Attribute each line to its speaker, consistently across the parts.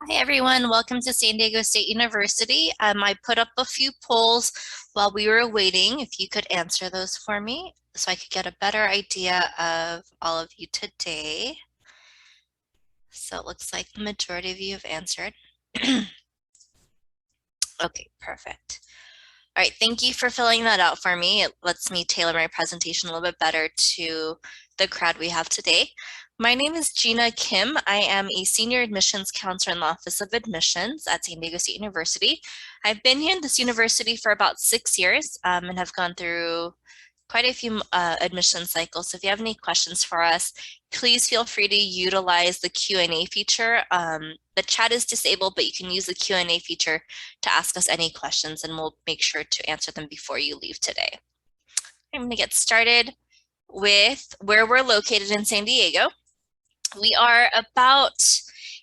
Speaker 1: Hi everyone, welcome to San Diego State University. I put up a few polls while we were waiting. If you could answer those for me so I could get a better idea of all of you today. So it looks like the majority of you have answered. Okay, perfect. All right, thank you for filling that out for me. It lets me tailor my presentation a little bit better to the crowd we have today. My name is Gina Kim. I am a senior admissions counselor in the Office of Admissions at San Diego State University. I've been here in this university for about 6 years and have gone through quite a few admission cycles. So if you have any questions for us, please feel free to utilize the Q&A feature. The chat is disabled, but you can use the Q&A feature to ask us any questions and we'll make sure to answer them before you leave today. I'm going to get started with where we're located in San Diego. We are about,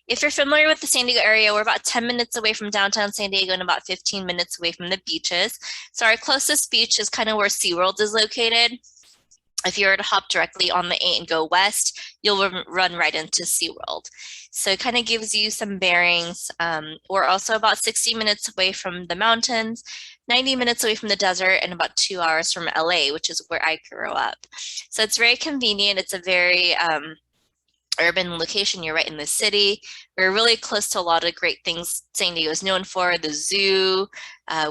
Speaker 1: if you're familiar with the San Diego area, we're about 10 minutes away from downtown San Diego and about 15 minutes away from the beaches. So our closest beach is kind of where SeaWorld is located. If you were to hop directly on the 8 and go west, you'll run right into SeaWorld. So it kind of gives you some bearings. We're also about 60 minutes away from the mountains, 90 minutes away from the desert, and about 2 hours from LA, which is where I grew up. So it's very convenient. It's a very urban location. You're right in the city. We're really close to a lot of great things San Diego is known for, the zoo.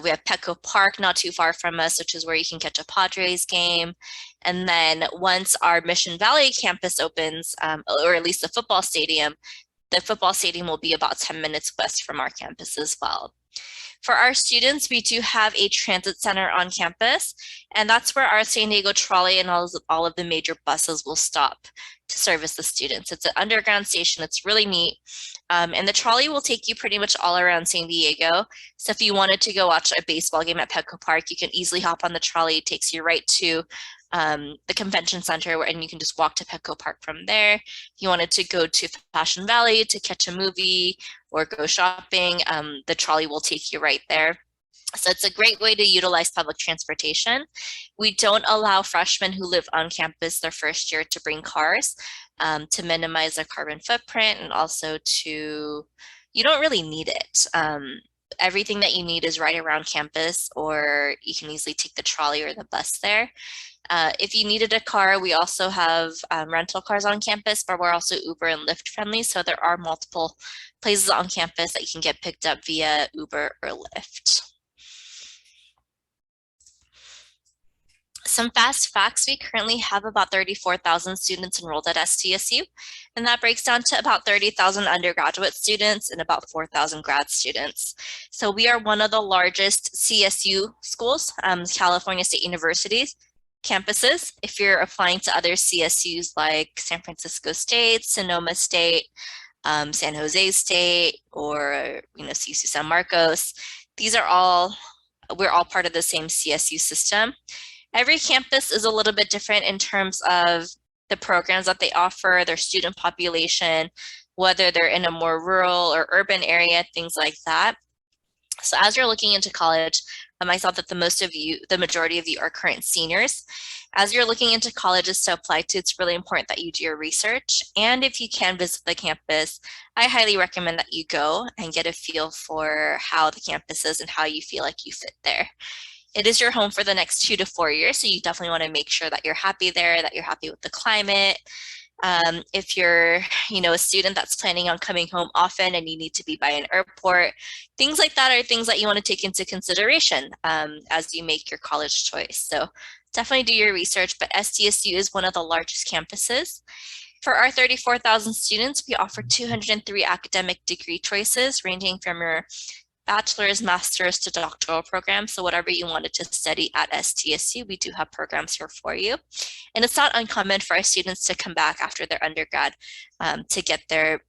Speaker 1: We have Petco Park not too far from us, which is where you can catch a Padres game. And then once our Mission Valley campus opens, or at least the football stadium will be about 10 minutes west from our campus as well. For our students, we do have a transit center on campus, and that's where our San Diego trolley and all of the major buses will stop to service the students. It's an underground station. It's really neat. And the trolley will take you pretty much all around San Diego. So if you wanted to go watch a baseball game at Petco Park, you can easily hop on the trolley. It takes you right to the convention center, and you can just walk to Petco Park from there. If you wanted to go to Fashion Valley to catch a movie or go shopping, the trolley will take you right there. So it's a great way to utilize public transportation. We don't allow freshmen who live on campus their first year to bring cars to minimize their carbon footprint, and also you don't really need it. Everything that you need is right around campus, or you can easily take the trolley or the bus there. If you needed a car, we also have rental cars on campus, but we're also Uber and Lyft friendly. So there are multiple places on campus that you can get picked up via Uber or Lyft. Some fast facts: we currently have about 34,000 students enrolled at SDSU, and that breaks down to about 30,000 undergraduate students and about 4,000 grad students. So we are one of the largest CSU schools, California State Universities campuses. If you're applying to other CSUs like San Francisco State, Sonoma State, San Jose State, or CSU San Marcos, we're all part of the same CSU system. Every campus is a little bit different in terms of the programs that they offer, their student population, whether they're in a more rural or urban area, things like that. So as you're looking into college, I saw that the majority of you are current seniors. As you're looking into colleges to apply to, it's really important that you do your research. And if you can visit the campus, I highly recommend that you go and get a feel for how the campus is and how you feel like you fit there. It is your home for the next 2 to 4 years, so you definitely want to make sure that you're happy there, that you're happy with the climate. If you're, a student that's planning on coming home often and you need to be by an airport, things like that are things that you want to take into consideration as you make your college choice. So definitely do your research, but SDSU is one of the largest campuses. For our 34,000 students, we offer 203 academic degree choices, ranging from your bachelor's, master's to doctoral programs. So whatever you wanted to study at SDSU, we do have programs here for you. And it's not uncommon for our students to come back after their undergrad to get their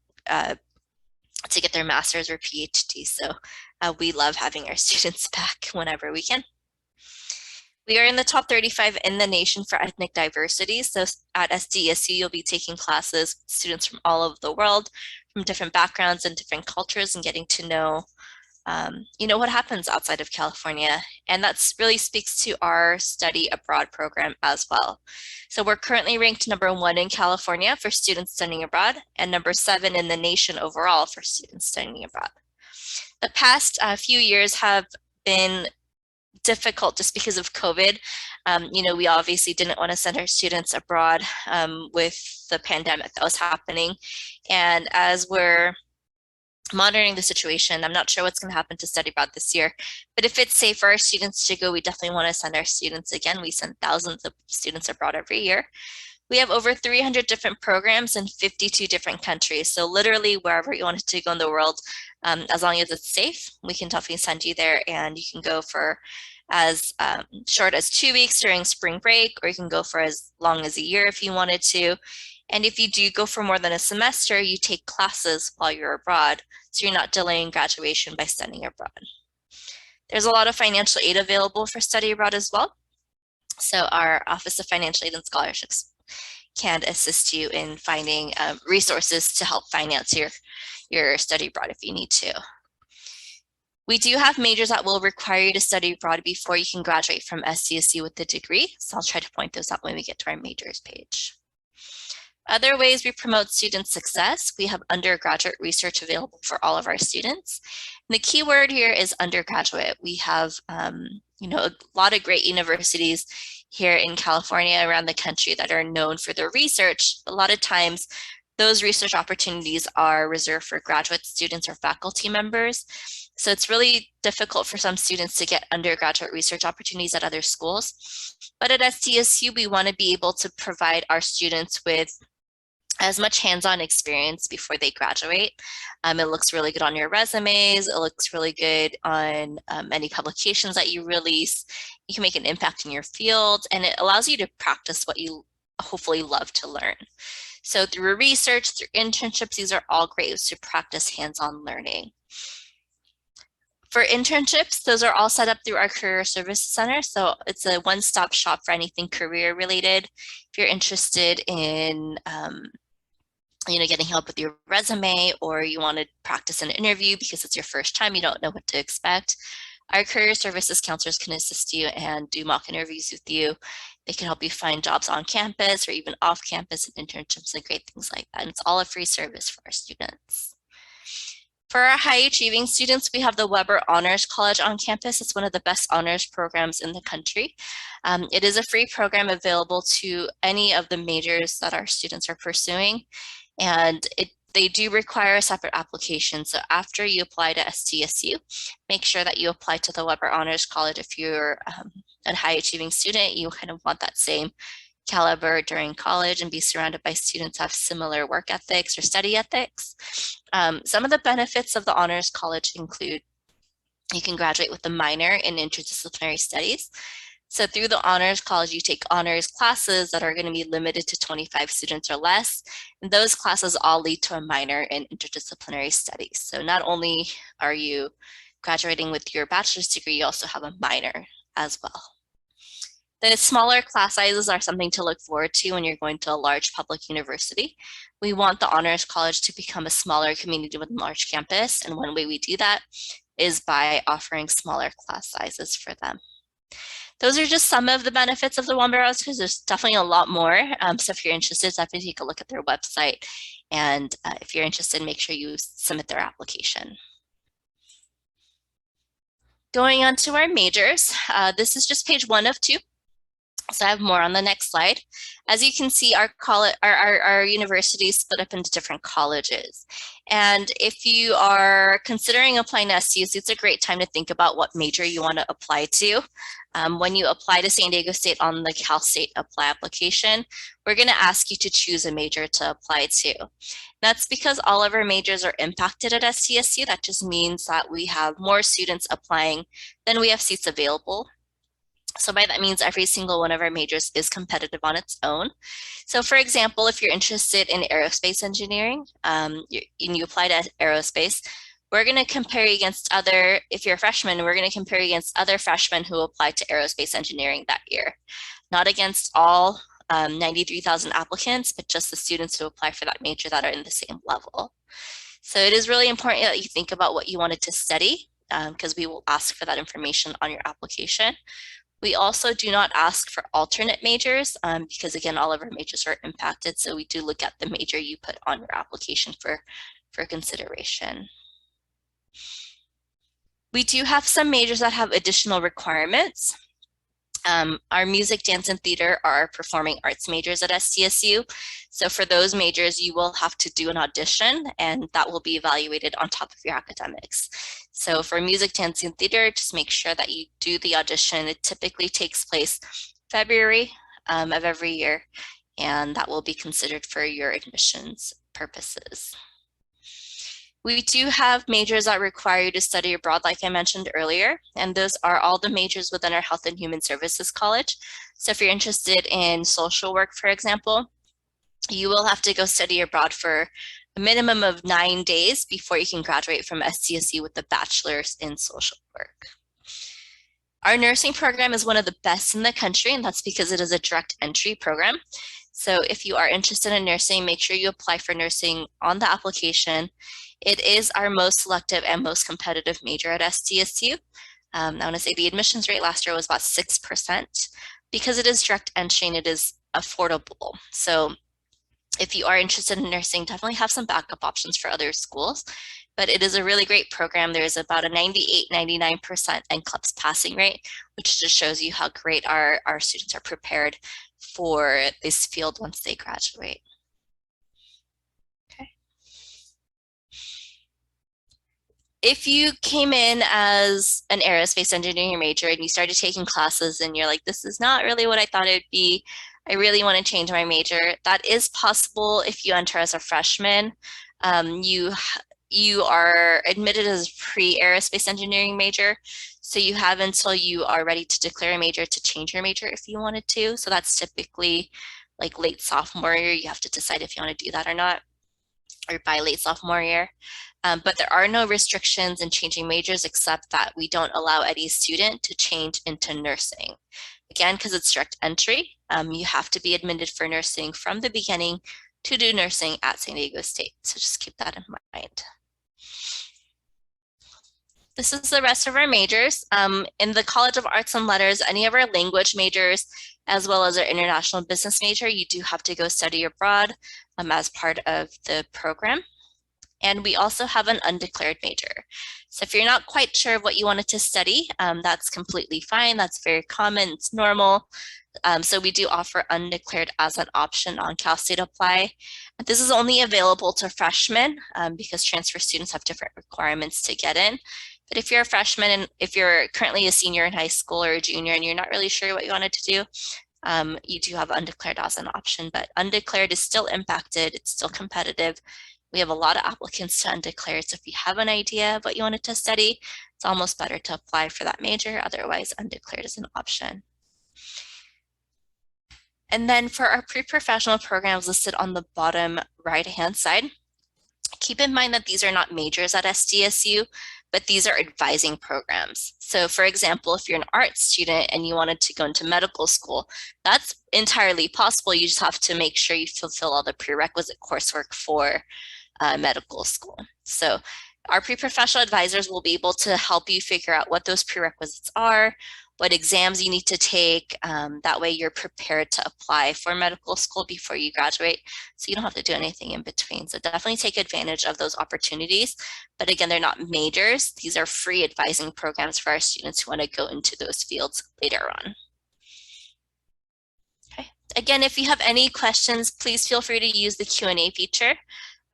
Speaker 1: master's or PhD. So we love having our students back whenever we can. We are in the top 35 in the nation for ethnic diversity. So at SDSU, you'll be taking classes with students from all over the world, from different backgrounds and different cultures, and getting to know what happens outside of California. And that really speaks to our study abroad program as well. So we're currently ranked #1 in California for students studying abroad and #7 in the nation overall for students studying abroad. The past few years have been difficult just because of COVID. We obviously didn't want to send our students abroad with the pandemic that was happening. And as we're monitoring the situation, I'm not sure what's going to happen to study abroad this year, but if it's safe for our students to go, we definitely want to send our students again. We send thousands of students abroad every year. We have over 300 different programs in 52 different countries. So literally wherever you want to go in the world, as long as it's safe, we can definitely send you there, and you can go for as short as 2 weeks during spring break, or you can go for as long as a year if you wanted to. And if you do go for more than a semester, you take classes while you're abroad, so you're not delaying graduation by studying abroad. There's a lot of financial aid available for study abroad as well. So our Office of Financial Aid and Scholarships can assist you in finding resources to help finance your study abroad if you need to. We do have majors that will require you to study abroad before you can graduate from SDSU with a degree. So I'll try to point those out when we get to our majors page. Other ways we promote student success, we have undergraduate research available for all of our students. And the key word here is undergraduate. We have a lot of great universities here in California, around the country, that are known for their research. A lot of times those research opportunities are reserved for graduate students or faculty members. So it's really difficult for some students to get undergraduate research opportunities at other schools. But at SDSU, we want to be able to provide our students with as much hands-on experience before they graduate. It looks really good on your resumes. It looks really good on any publications that you release. You can make an impact in your field, and it allows you to practice what you hopefully love to learn. So through research, through internships, these are all great ways to practice hands-on learning. For internships, those are all set up through our Career Services Center. So it's a one-stop shop for anything career related. If you're interested in getting help with your resume, or you want to practice an interview because it's your first time, you don't know what to expect, our career services counselors can assist you and do mock interviews with you. They can help you find jobs on campus or even off campus and internships and great things like that. And it's all a free service for our students. For our high achieving students, we have the Weber Honors College on campus. It's one of the best honors programs in the country. It is a free program available to any of the majors that our students are pursuing. And they do require a separate application. So after you apply to SDSU, make sure that you apply to the Weber Honors College. If you're a high achieving student, you kind of want that same caliber during college and be surrounded by students who have similar work ethics or study ethics. Some of the benefits of the Honors College include you can graduate with a minor in interdisciplinary studies. So through the Honors College, you take honors classes that are going to be limited to 25 students or less. And those classes all lead to a minor in interdisciplinary studies. So not only are you graduating with your bachelor's degree, you also have a minor as well. The smaller class sizes are something to look forward to when you're going to a large public university. We want the Honors College to become a smaller community with a large campus. And one way we do that is by offering smaller class sizes for them. Those are just some of the benefits of the Weber Honors, because there's definitely a lot more. So if you're interested, definitely take a look at their website. And if you're interested, make sure you submit their application. Going on to our majors, this is just page 1 of 2. So I have more on the next slide. As you can see, our university is split up into different colleges. And if you are considering applying to SDSU, it's a great time to think about what major you want to apply to. When you apply to San Diego State on the Cal State Apply application, we're going to ask you to choose a major to apply to. That's because all of our majors are impacted at SDSU. That just means that we have more students applying than we have seats available. So by that means every single one of our majors is competitive on its own. So for example, if you're interested in aerospace engineering and you apply to aerospace, we're going to compare you against if you're a freshman, we're going to compare you against other freshmen who applied to aerospace engineering that year. Not against all 93,000 applicants, but just the students who apply for that major that are in the same level. So it is really important that you think about what you wanted to study because we will ask for that information on your application. We also do not ask for alternate majors because, again, all of our majors are impacted. So we do look at the major you put on your application for consideration. We do have some majors that have additional requirements. Our music, dance, and theater are performing arts majors at SDSU. So for those majors, you will have to do an audition, and that will be evaluated on top of your academics. So for music, dance, and theater, just make sure that you do the audition. It typically takes place February of every year, and that will be considered for your admissions purposes. We do have majors that require you to study abroad, like I mentioned earlier, and those are all the majors within our Health and Human Services College. So if you're interested in social work, for example, you will have to go study abroad for a minimum of 9 days before you can graduate from SDSU with a bachelor's in social work. Our nursing program is one of the best in the country, and that's because it is a direct entry program. So if you are interested in nursing, make sure you apply for nursing on the application. It is our most selective and most competitive major at SDSU. I want to say the admissions rate last year was about 6%. Because it is direct entry and it is affordable. So if you are interested in nursing, definitely have some backup options for other schools. But it is a really great program. There's about a 98, 99% NCLEX passing rate, which just shows you how great our students are prepared for this field once they graduate. Okay. If you came in as an aerospace engineering major and you started taking classes and you're like, this is not really what I thought it'd be, I really want to change my major, that is possible if you enter as a freshman. You are admitted as a pre-aerospace engineering major, so you have until you are ready to declare a major to change your major if you wanted to. So that's typically like late sophomore year. You have to decide if you want to do that or not, or by late sophomore year. But there are no restrictions in changing majors except that we don't allow any student to change into nursing. Again, because it's direct entry, you have to be admitted for nursing from the beginning to do nursing at San Diego State. So just keep that in mind. This is the rest of our majors. In the College of Arts and Letters, any of our language majors, as well as our international business major, you do have to go study abroad as part of the program. And we also have an undeclared major. So if you're not quite sure what you wanted to study, that's completely fine. That's very common, it's normal. So we do offer undeclared as an option on Cal State Apply. This is only available to freshmen because transfer students have different requirements to get in. But if you're a freshman and if you're currently a senior in high school or a junior and you're not really sure what you wanted to do, you do have undeclared as an option, but undeclared is still impacted. It's still competitive. We have a lot of applicants to undeclared. So if you have an idea of what you wanted to study, it's almost better to apply for that major. Otherwise, undeclared is an option. And then for our pre-professional programs listed on the bottom right-hand side, keep in mind that these are not majors at SDSU, but these are advising programs. So for example, if you're an art student and you wanted to go into medical school, that's entirely possible. You just have to make sure you fulfill all the prerequisite coursework for medical school. So our pre-professional advisors will be able to help you figure out what those prerequisites are, what exams you need to take. That way you're prepared to apply for medical school before you graduate, so you don't have to do anything in between. So definitely take advantage of those opportunities. But again, they're not majors. These are free advising programs for our students who want to go into those fields later on. Okay. Again, if you have any questions, please feel free to use the Q&A feature,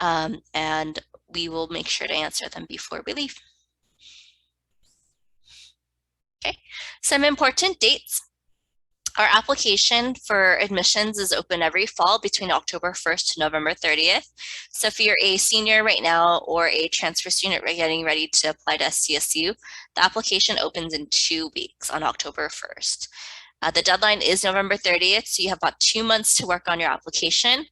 Speaker 1: and we will make sure to answer them before we leave. Okay, some important dates. Our application for admissions is open every fall between October 1st to November 30th. So if you're a senior right now or a transfer student getting ready to apply to SDSU, the application opens in 2 weeks on October 1st. The deadline is November 30th, so you have about 2 months to work on your application.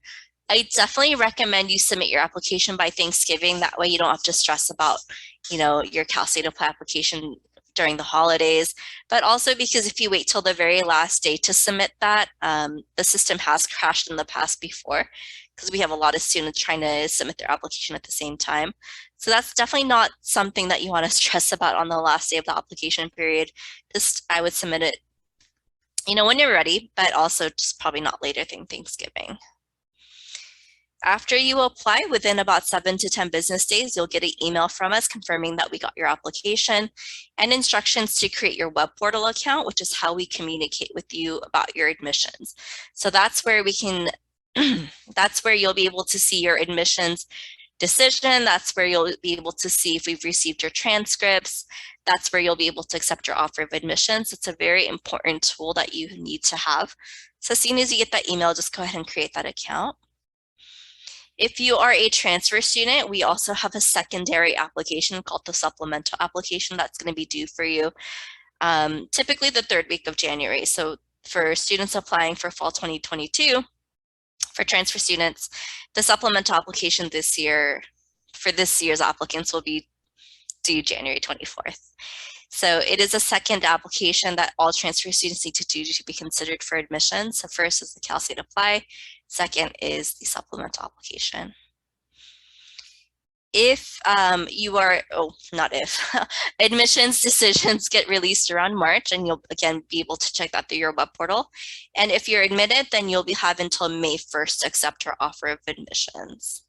Speaker 1: I definitely recommend you submit your application by Thanksgiving. That way you don't have to stress about, your Cal State Apply application during the holidays, but also because if you wait till the very last day to submit that, the system has crashed in the past before because we have a lot of students trying to submit their application at the same time. So that's definitely not something that you want to stress about on the last day of the application period. Just, I would submit it, when you're ready, but also just probably not later than Thanksgiving. After you apply, within about 7 to 10 business days, you'll get an email from us confirming that we got your application and instructions to create your web portal account, which is how we communicate with you about your admissions. So that's where that's where you'll be able to see your admissions decision. That's where you'll be able to see if we've received your transcripts. That's where you'll be able to accept your offer of admissions. It's a very important tool that you need to have. So as soon as you get that email, just go ahead and create that account. If you are a transfer student, we also have a secondary application called the supplemental application that's going to be due for you typically the 3rd week of January. So for students applying for fall 2022, for transfer students, the supplemental application this year, for this year's applicants, will be due January 24th. So it is a second application that all transfer students need to do to be considered for admission. So first is the Cal State Apply, second is the supplemental application. If admissions decisions get released around March, and you'll again be able to check that through your web portal. And if you're admitted, then you'll have until May 1st to accept our offer of admissions.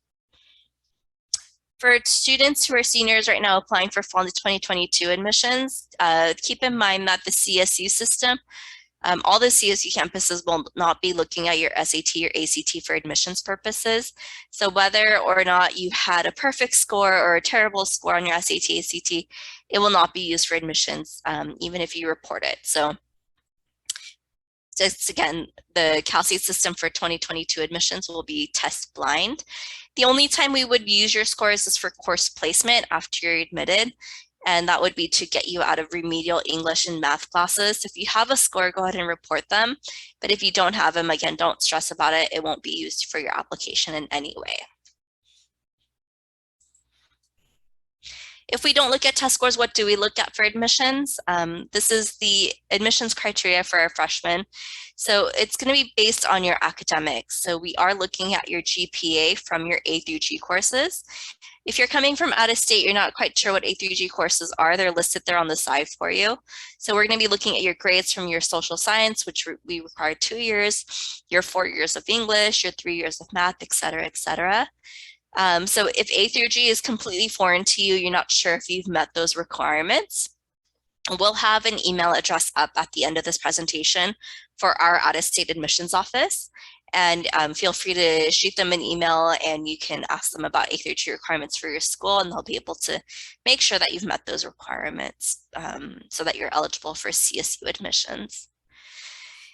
Speaker 1: For students who are seniors right now applying for fall 2022 admissions, keep in mind that the CSU system, all the CSU campuses will not be looking at your SAT or ACT for admissions purposes. So whether or not you had a perfect score or a terrible score on your SAT, ACT, it will not be used for admissions, even if you report it. So just again, the Cal State system for 2022 admissions will be test blind. The only time we would use your scores is for course placement after you're admitted, and that would be to get you out of remedial English and math classes. If you have a score, go ahead and report them. But if you don't have them, again, don't stress about it. It won't be used for your application in any way. If we don't look at test scores, what do we look at for admissions? This is the admissions criteria for our freshmen. So it's going to be based on your academics. So we are looking at your GPA from your A through G courses. If you're coming from out of state, you're not quite sure what A through G courses are, they're listed there on the side for you. So we're going to be looking at your grades from your social science, which we require 2 years, your 4 years of English, your 3 years of math, et cetera, et cetera. So if A through G is completely foreign to you, you're not sure if you've met those requirements, we'll have an email address up at the end of this presentation for our out-of-state admissions office. And feel free to shoot them an email and you can ask them about A through G requirements for your school, and they'll be able to make sure that you've met those requirements so that you're eligible for CSU admissions.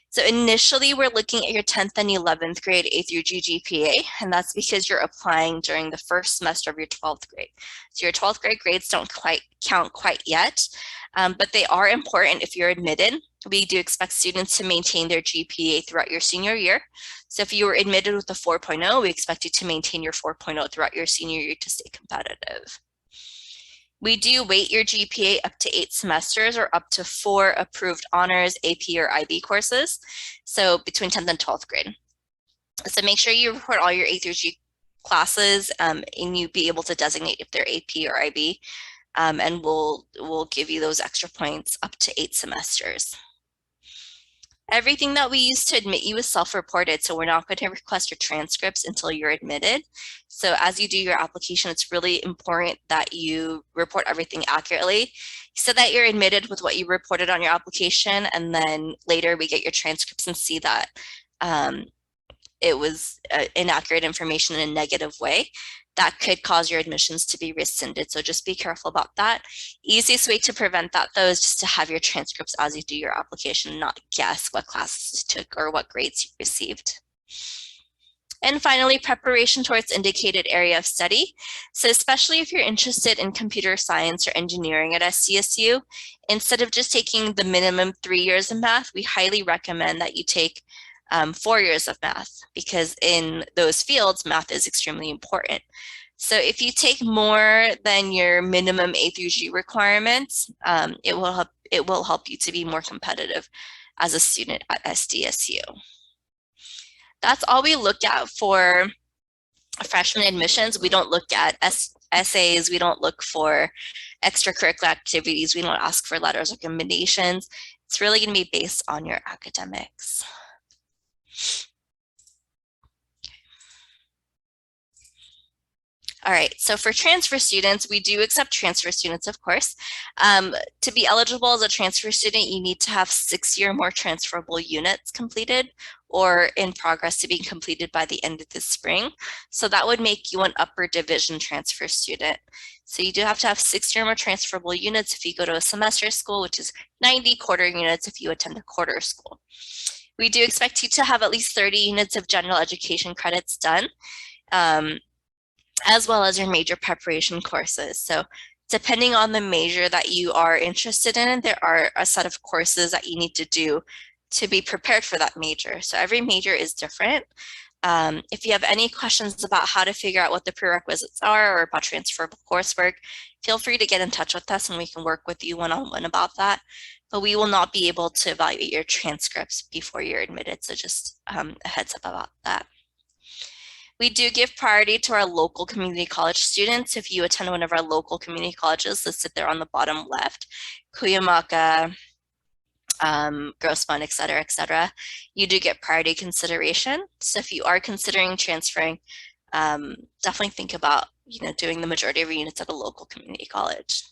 Speaker 1: So initially, we're looking at your 10th and 11th grade A through G GPA, and that's because you're applying during the first semester of your 12th grade. So your 12th grade grades don't quite count yet, but they are important if you're admitted. We do expect students to maintain their GPA throughout your senior year. So if you were admitted with a 4.0, we expect you to maintain your 4.0 throughout your senior year to stay competitive. We do weight your GPA up to 8 semesters or up to 4 approved honors, AP, or IB courses. So between 10th and 12th grade. So make sure you report all your A through G classes and you be able to designate if they're AP or IB. And we'll give you those extra points up to 8 semesters. Everything that we use to admit you is self-reported, so we're not going to request your transcripts until you're admitted. So as you do your application, it's really important that you report everything accurately so that you're admitted with what you reported on your application, and then later we get your transcripts and see that it was inaccurate information in a negative way. That could cause your admissions to be rescinded. So just be careful about that. Easiest way to prevent that, though, is just to have your transcripts as you do your application, not guess what classes you took or what grades you received. And finally, preparation towards indicated area of study. So especially if you're interested in computer science or engineering at SDSU, instead of just taking the minimum 3 years of math, we highly recommend that you take 4 years of math, because in those fields, math is extremely important. So if you take more than your minimum A through G requirements, it will help you to be more competitive as a student at SDSU. That's all we look at for freshman admissions. We don't look at essays. We don't look for extracurricular activities. We don't ask for letters of recommendations. It's really going to be based on your academics. All right, so for transfer students, we do accept transfer students, of course. To be eligible as a transfer student, you need to have 60 or more transferable units completed or in progress to be completed by the end of the spring. So that would make you an upper division transfer student. So you do have to have 60 or more transferable units if you go to a semester school, which is 90 quarter units if you attend a quarter school. We do expect you to have at least 30 units of general education credits done, as well as your major preparation courses. So depending on the major that you are interested in, there are a set of courses that you need to do to be prepared for that major. So every major is different. If you have any questions about how to figure out what the prerequisites are or about transferable coursework, feel free to get in touch with us and we can work with you one-on-one about that. But we will not be able to evaluate your transcripts before you're admitted. So just a heads up about that. We do give priority to our local community college students. If you attend one of our local community colleges listed there on the bottom left, Cuyamaca, Grossmont, et cetera, you do get priority consideration. So if you are considering transferring, definitely think about doing the majority of your units at a local community college.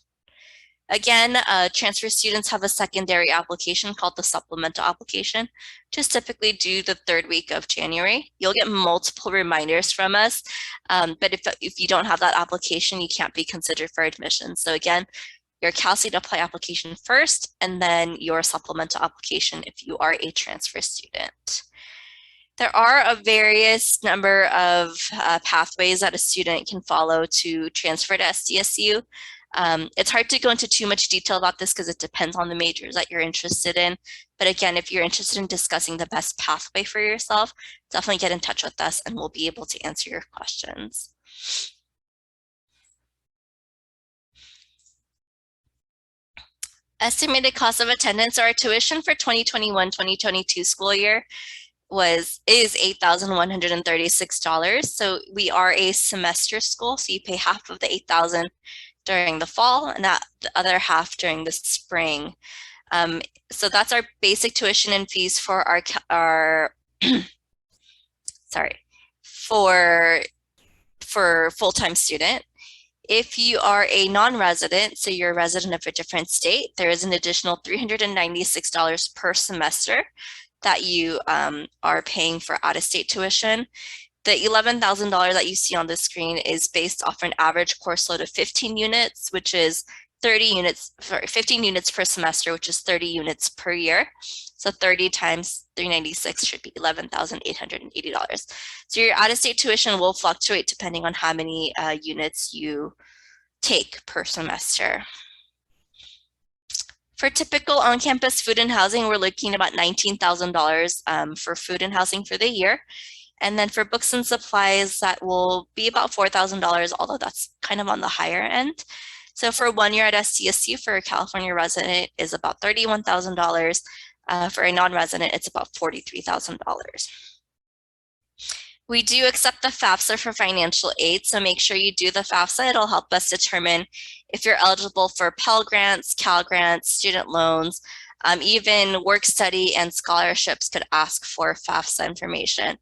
Speaker 1: Again, transfer students have a secondary application called the supplemental application, which is typically due the third week of January. You'll get multiple reminders from us, but if you don't have that application, you can't be considered for admission. So again, your Cal State Apply application first, and then your supplemental application if you are a transfer student. There are a various number of pathways that a student can follow to transfer to SDSU. It's hard to go into too much detail about this because it depends on the majors that you're interested in. But again, if you're interested in discussing the best pathway for yourself, definitely get in touch with us and we'll be able to answer your questions. Estimated cost of attendance or tuition for 2021-2022 school year is $8,136. So we are a semester school, so you pay half of the $8,000 during the fall and the other half during the spring. So that's our basic tuition and fees for our for full-time student. If you are a non-resident, so you're a resident of a different state, there is an additional $396 per semester that you are paying for out-of-state tuition. The $11,000 that you see on the screen is based off an average course load of 15 units, which is 15 units per semester, which is 30 units per year. So 30 times 396 should be $11,880. So your out-of-state tuition will fluctuate depending on how many units you take per semester. For typical on-campus food and housing, we're looking at about $19,000 for food and housing for the year. And then for books and supplies, that will be about $4,000, although that's kind of on the higher end. So for 1 year at SDSU, for a California resident, is about $31,000. For a non-resident, it's about $43,000. We do accept the FAFSA for financial aid, so make sure you do the FAFSA. It'll help us determine if you're eligible for Pell Grants, Cal Grants, student loans, even work study and scholarships could ask for FAFSA information.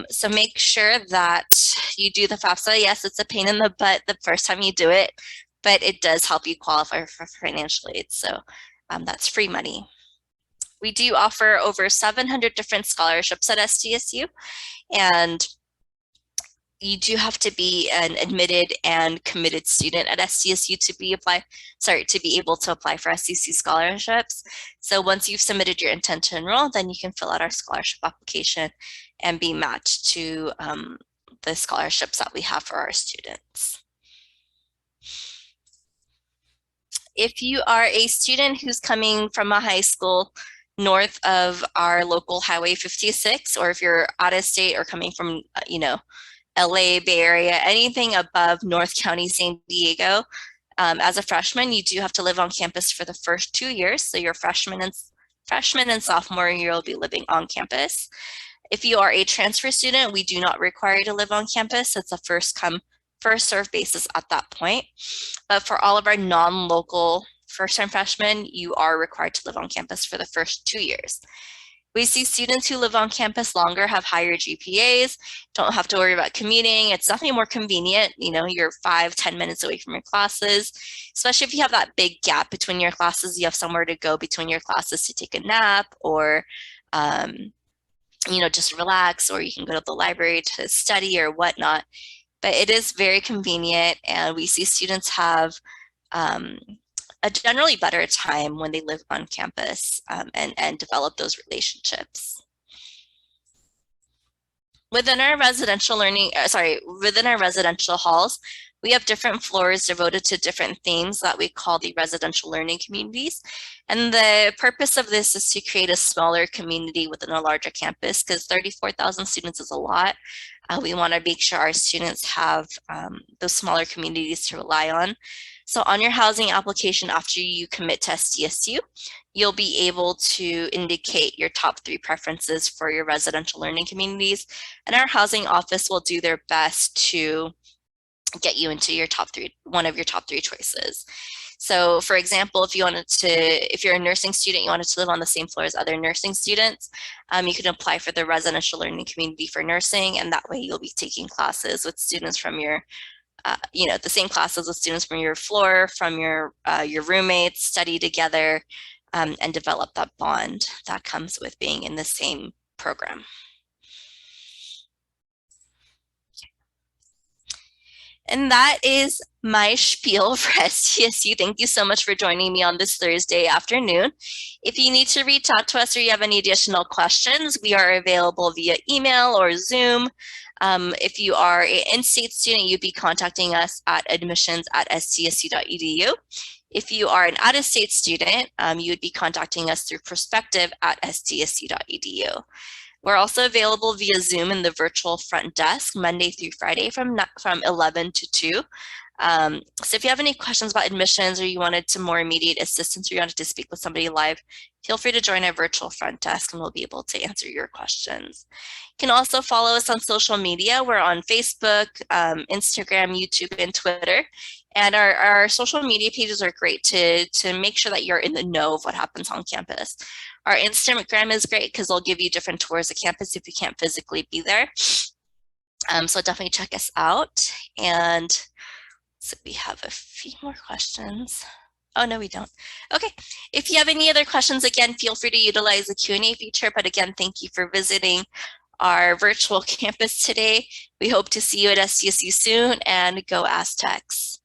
Speaker 1: So make sure that you do the FAFSA. Yes, it's a pain in the butt the first time you do it, but it does help you qualify for financial aid. So that's free money. We do offer over 700 different scholarships at SDSU, and you do have to be an admitted and committed student at SDSU to be able to apply for SDSU scholarships. So once you've submitted your intent to enroll, then you can fill out our scholarship application and be matched to the scholarships that we have for our students. If you are a student who's coming from a high school north of our local Highway 56, or if you're out of state or coming from, LA, Bay Area, anything above North County, San Diego, as a freshman, you do have to live on campus for the first 2 years. So your freshman and sophomore year will be living on campus. If you are a transfer student, we do not require you to live on campus. It's a first come, first serve basis at that point. But for all of our non-local first-time freshmen, you are required to live on campus for the first 2 years. We see students who live on campus longer have higher GPAs, don't have to worry about commuting. It's definitely more convenient. You know, you're 5-10 minutes away from your classes, especially if you have that big gap between your classes. You have somewhere to go between your classes to take a nap or, you know, just relax, or you can go to the library to study or whatnot. But it is very convenient, and we see students have a generally better time when they live on campus and develop those relationships. Within our residential within our residential halls, we have different floors devoted to different themes that we call the residential learning communities. And the purpose of this is to create a smaller community within a larger campus, because 34,000 students is a lot. We want to make sure our students have those smaller communities to rely on. So on your housing application, after you commit to SDSU, you'll be able to indicate your top 3 preferences for your residential learning communities. And our housing office will do their best to get you into your top 3, one of your top 3 choices. So for example, if you're a nursing student, you wanted to live on the same floor as other nursing students, you can apply for the residential learning community for nursing, and that way you'll be taking classes with students from your you know, the same classes with students from your floor, from your roommates, study together, and develop that bond that comes with being in the same program. And that is my spiel for SDSU. Thank you so much for joining me on this Thursday afternoon. If you need to reach out to us or you have any additional questions, we are available via email or Zoom. If you are an in-state student, you'd be contacting us at admissions@sdsu.edu. If you are an out-of-state student, you would be contacting us through perspective@sdsu.edu. We're also available via Zoom in the virtual front desk Monday through Friday from 11 to 2. So if you have any questions about admissions, or you wanted some more immediate assistance, or you wanted to speak with somebody live, feel free to join our virtual front desk and we'll be able to answer your questions. You can also follow us on social media. We're on Facebook, Instagram, YouTube, and Twitter. And our social media pages are great to make sure that you're in the know of what happens on campus. Our Instagram is great because they'll give you different tours of campus if you can't physically be there. So definitely check us out. And so we have a few more questions. Oh, no, we don't. Okay. If you have any other questions, again, feel free to utilize the Q&A feature. But again, thank you for visiting our virtual campus today. We hope to see you at SDSU soon, and go Aztecs.